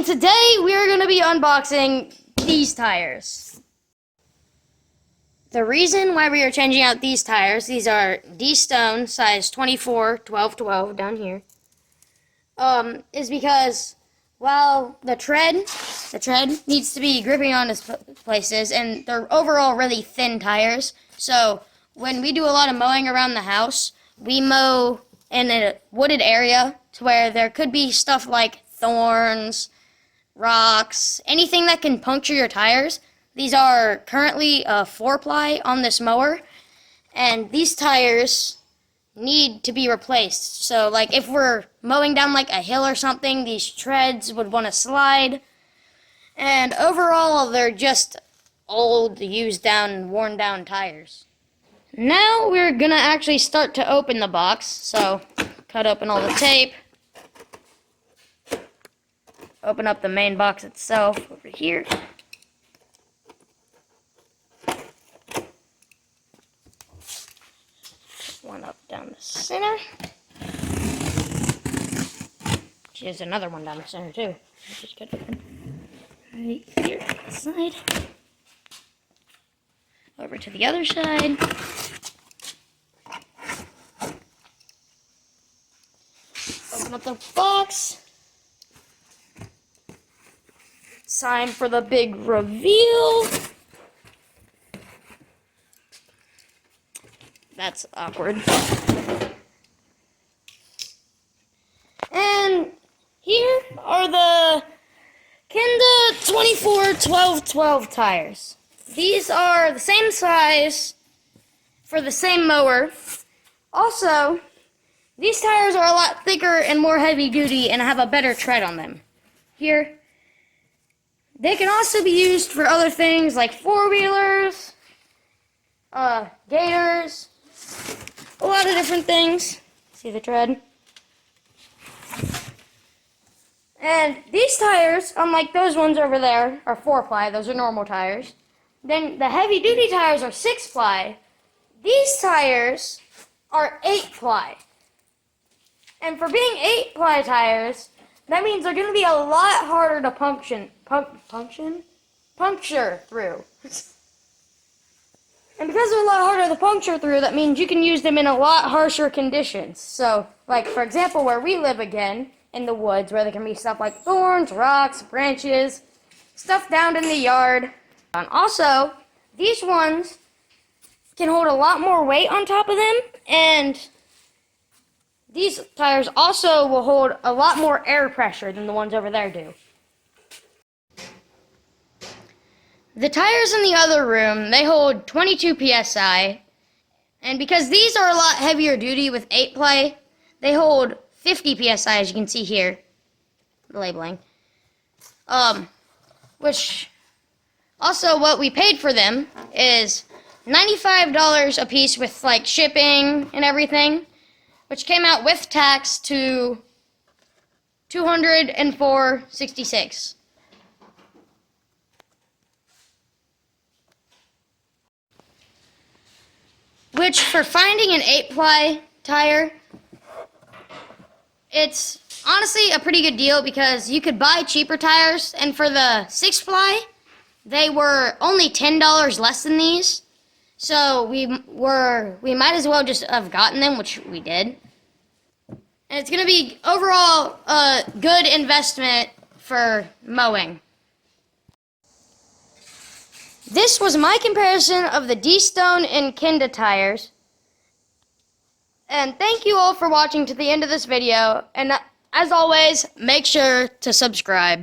and today we are going to be unboxing these tires. The reason why we are changing out these tires, these are D-Stone size 24, 12, 12 down here, is because while the tread needs to be gripping on its places, and they're overall really thin tires, so when we do a lot of mowing around the house, we mow in a wooded area to where there could be stuff like thorns, rocks, anything that can puncture your tires. These are currently a 4-ply on this mower, and these tires need to be replaced. So like if we're mowing down like a hill or something, these treads would want to slide, and overall they're just old, used down, worn down tires. Now we're gonna actually start to open the box, so cut open all the tape, open up the main box itself over here. One up down the center. There's another one down the center too. Just cut open right here on the side. Over to the other side. Open up the box. It's time for the big reveal. That's awkward. And here are the Kenda 24 12 12 tires. These are the same size for the same mower. Also, these tires are a lot thicker and more heavy duty and have a better tread on them. Here, they can also be used for other things like four-wheelers, gators, a lot of different things. See the tread? And these tires, unlike those ones over there, are 4-ply. Those are normal tires. Then the heavy-duty tires are 6-ply. These tires are 8-ply. And for being 8-ply tires, that means they're going to be a lot harder to puncture through. And because they're a lot harder to puncture through, that means you can use them in a lot harsher conditions. So, like, for example, where we live again, in the woods, where there can be stuff like thorns, rocks, branches, stuff down in the yard. And also, these ones can hold a lot more weight on top of them, and these tires also will hold a lot more air pressure than the ones over there do. The tires in the other room, they hold 22 PSI, and because these are a lot heavier duty with 8-ply, they hold 50 PSI, as you can see here, the labeling. Which, also what we paid for them is $95 a piece with like shipping and everything, which came out with tax to $204.66. Which, for finding an 8-ply tire, it's honestly a pretty good deal because you could buy cheaper tires, and for the 6-ply, they were only $10 less than these. So we might as well just have gotten them, which we did. And it's going to be overall a good investment for mowing. This was my comparison of the D-Stone and Kenda tires. And thank you all for watching to the end of this video. And as always, make sure to subscribe.